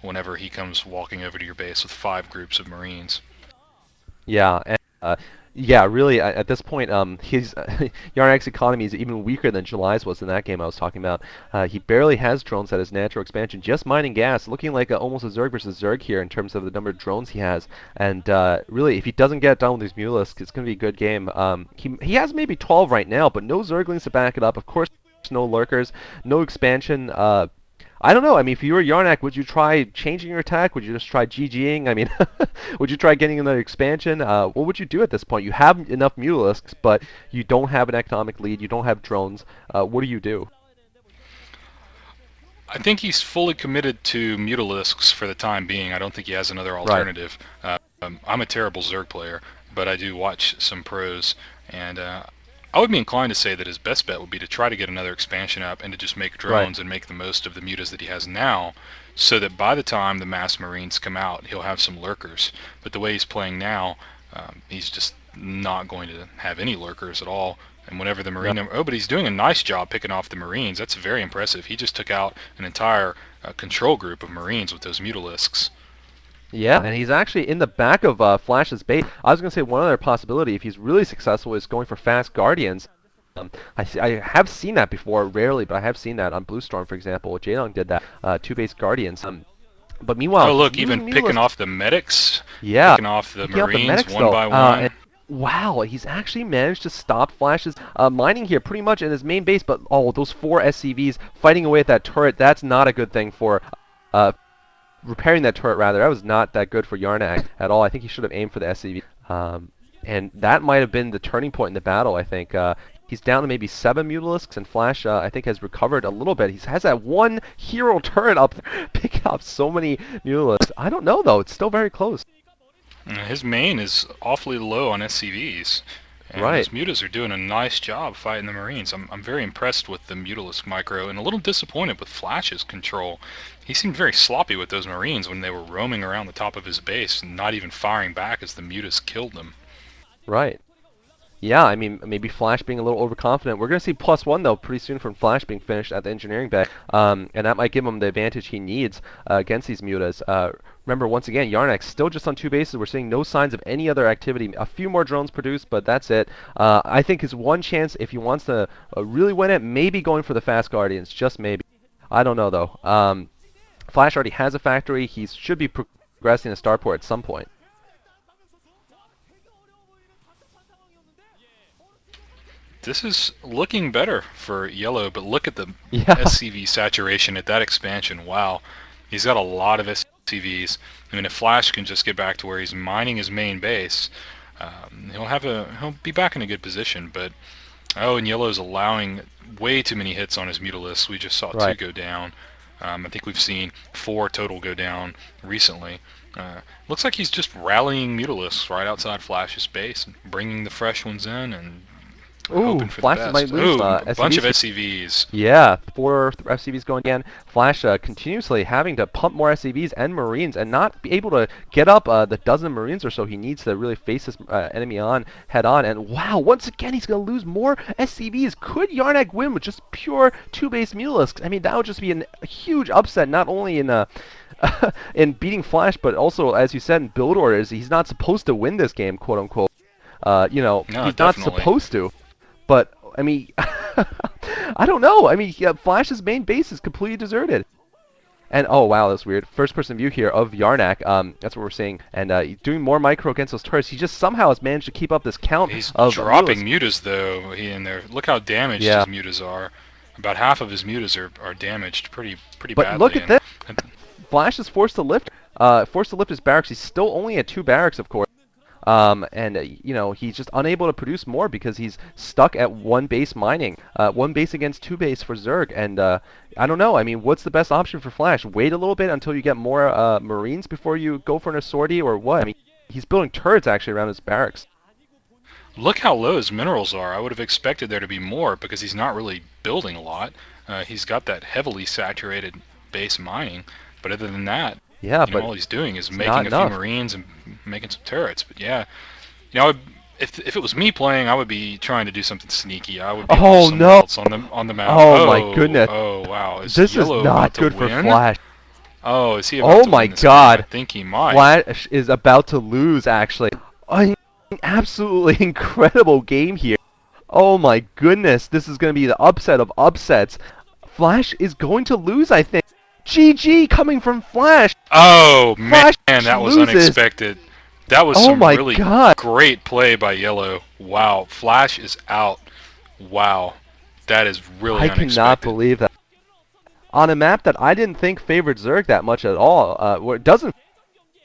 whenever he comes walking over to your base with 5 groups of Marines. Yeah, and yeah, really, at this point, his Yarnak's economy is even weaker than July's was in that game I was talking about. He barely has drones at his natural expansion, just mining gas, looking like almost a Zerg versus Zerg here in terms of the number of drones he has. And really, if he doesn't get it done with his Mulisk, it's going to be a good game. He has maybe 12 right now, but no Zerglings to back it up. Of course, no lurkers, no expansion. I don't know. I mean, if you were Yarnak, would you try changing your attack? Would you just try GGing? I mean, would you try getting another expansion? What would you do at this point? You have enough Mutalisks, but you don't have an economic lead. You don't have drones. What do you do? I think he's fully committed to Mutalisks for the time being. I don't think he has another Right. alternative. I'm a terrible Zerg player, but I do watch some pros, and I would be inclined to say that his best bet would be to try to get another expansion up and to just make Right. drones and make the most of the mutas that he has now, so that by the time the mass marines come out, he'll have some lurkers. But the way he's playing now, he's just not going to have any lurkers at all. And whenever the Yep. marine, oh, but he's doing a nice job picking off the marines. That's very impressive. He just took out an entire control group of marines with those mutalisks. Yeah, and he's actually in the back of Flash's base. I was going to say one other possibility, if he's really successful, is going for fast Guardians. I have seen that before, rarely, but I have seen that on Blue Storm, for example. Jaylong did that, 2-base Guardians. But meanwhile, Oh, he's look, using even picking Mutalisk. off the medics, Yeah, picking off the picking up the marines medics one though. by one. And wow, he's actually managed to stop Flash's mining here pretty much in his main base. But oh, those 4 SCVs fighting away at that turret, that's not a good thing for uh, repairing that turret rather. That was not that good for Yarnak at all. I think he should have aimed for the SCV. And that might have been the turning point in the battle, I think. He's down to maybe 7 Mutalisks, and Flash, I think, has recovered a little bit. He has that one hero turret up there, picking up so many Mutalisks. I don't know, though. It's still very close. His main is awfully low on SCVs, and Right. his mutas are doing a nice job fighting the marines. I'm very impressed with the Mutalisk micro, and a little disappointed with Flash's control. He seemed very sloppy with those marines when they were roaming around the top of his base and not even firing back as the mutas killed them. Right. Yeah, I mean, maybe Flash being a little overconfident. We're going to see +1, though, pretty soon from Flash being finished at the engineering bay. And that might give him the advantage he needs against these mutas. Remember, once again, Yarnak's still just on 2 bases. We're seeing no signs of any other activity. A few more drones produced, but that's it. I think his one chance, if he wants to really win it, maybe going for the Fast Guardians. Just maybe. I don't know, though. Flash already has a factory. He should be progressing to Starport at some point. This is looking better for yellow, but look at the Yeah. SCV saturation at that expansion. Wow. He's got a lot of SCVs. I mean, if Flash can just get back to where he's mining his main base, he'll be back in a good position. But oh, and yellow's allowing way too many hits on his Mutalisks. We just saw 2 Right. go down. I think we've seen 4 total go down recently. Looks like he's just rallying Mutalisks right outside Flash's base, and bringing the fresh ones in and Ooh, hoping for the Flash might best. lose Ooh, a bunch of SCVs. SCVs. Yeah, 4 FCVs going again. Flash continuously having to pump more SCVs and Marines and not be able to get up the dozen Marines or so he needs to really face this enemy on head on. And wow, once again he's going to lose more SCVs. Could Yarnak win with just pure 2-base Mutalisks? I mean, that would just be a huge upset, not only in in beating Flash, but also, as you said, in build orders. He's not supposed to win this game, quote unquote. No, He's not definitely. supposed to. But, I mean, I don't know. I mean, yeah, Flash's main base is completely deserted. And, oh, wow, that's weird. First-person view here of Yarnak. That's what we're seeing. And doing more micro against those turrets. He just somehow has managed to keep up this count He's of dropping mutas. mutas though. He in there. Look how damaged Yeah. his mutas are. About half of his mutas are damaged pretty But look badly. at this. And Flash is forced to lift his barracks. He's still only at 2 barracks, of course. You know, he's just unable to produce more because he's stuck at 1 base mining. 1 base against 2 base for Zerg. And I don't know. I mean, what's the best option for Flash? Wait a little bit until you get more Marines before you go for an sortie, or what? I mean, he's building turrets actually around his barracks. look how low his minerals are. I would have expected there to be more because he's not really building a lot. He's got that heavily saturated base mining, but other than that, Yeah, all he's doing is it's making not a few enough. marines and making some turrets. But yeah, if it was me playing, I would be trying to do something sneaky. I would be off Oh somewhere no! else on the map. Oh my goodness! Oh wow! Is This is yellow not about to good for win? Flash. Oh, is he about Oh to my win this game? I God. think he might. Flash is about to lose, actually. An absolutely incredible game here. Oh my goodness, this is going to be the upset of upsets. Flash is going to lose, I think. GG coming from Flash. Oh man, Flash that was loses. unexpected. That was Oh some my really God. great play by Yellow. Wow, Flash is out. Wow, that is really I cannot unexpected. believe that. On a map that I didn't think favored Zerg that much at all, where it doesn't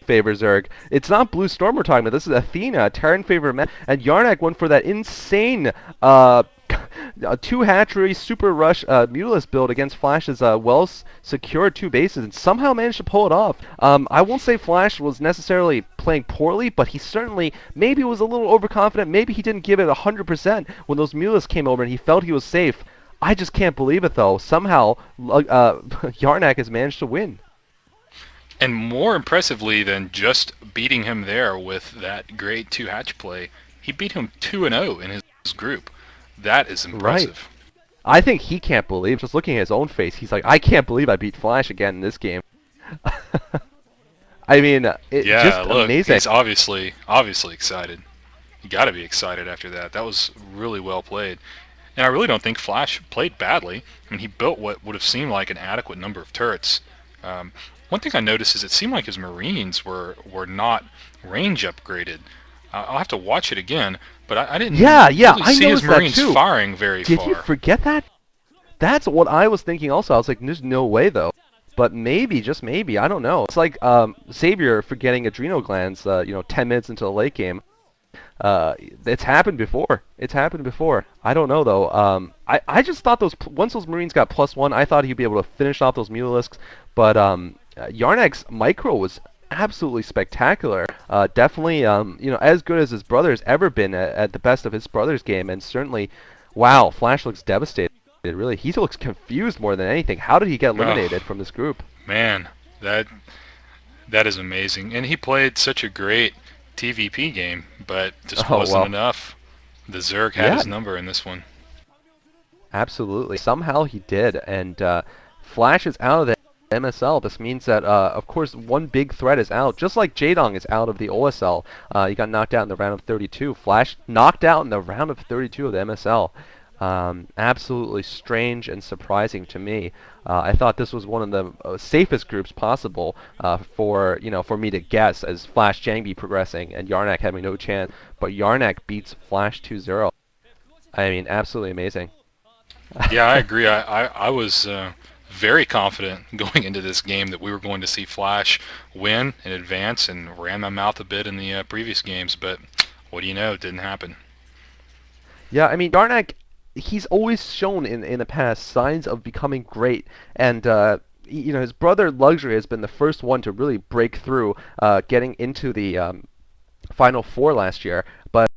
favor Zerg. It's not Blue Storm we're talking about. This is Athena, a Terran favorite map, and Arnc went for that insane two hatchery super rush Mutalisk build against Flash's well secured two bases, and somehow managed to pull it off. I won't say Flash was necessarily playing poorly, but he certainly maybe was a little overconfident. Maybe he didn't give it 100% when those Mutalisks came over and he felt he was safe. I just can't believe it though. Somehow, Arnc has managed to win. And more impressively than just beating him there with that great two hatch play, he beat him 2-0 in his group. That is Right. impressive. I think he can't believe, just looking at his own face, he's like, I can't believe I beat Flash again in this game. I mean, Yeah, just look, amazing. he's obviously excited. You got to be excited after that. That was really well played. And I really don't think Flash played badly. I mean, he built what would have seemed like an adequate number of turrets. Um, one thing I noticed is it seemed like his Marines were not range upgraded. I'll have to watch it again, but I didn't Yeah, really I see his noticed that Marines too. firing very Did you far. forget that? That's what I was thinking also. I was like, there's no way though. But maybe, just maybe, I don't know. It's like Savior forgetting adrenal glands, 10 minutes into the late game. It's happened before. It's happened before. I don't know though. I just thought once those Marines got +1, I thought he'd be able to finish off those Mutalisks. But Arnc's micro was absolutely spectacular. Definitely, as good as his brother's ever been at the best of his brother's game, and certainly, wow, Flash looks devastated. Really, he looks confused more than anything. How did he get eliminated Oh, from this group? man, that that is amazing. And he played such a great TVP game, but just Oh wasn't well, enough. The Zerg had yeah, his number in this one. absolutely. Somehow he did, and Flash is out of the MSL. This means that, of course, one big threat is out, just like Jaedong is out of the OSL. He got knocked out in the round of 32. Flash knocked out in the round of 32 of the MSL. Absolutely strange and surprising to me. I thought this was one of the safest groups possible for me to guess as Flash Jangbi progressing and Arnc having no chance. But Arnc beats Flash 2-0. I mean, absolutely amazing. Yeah, I agree. I was very confident going into this game that we were going to see Flash win and advance, and ran my mouth a bit in the previous games, but what do you know, it didn't happen. Yeah, I mean, Arnc, he's always shown in the past signs of becoming great, and his brother Luxury has been the first one to really break through, getting into the Final Four last year. But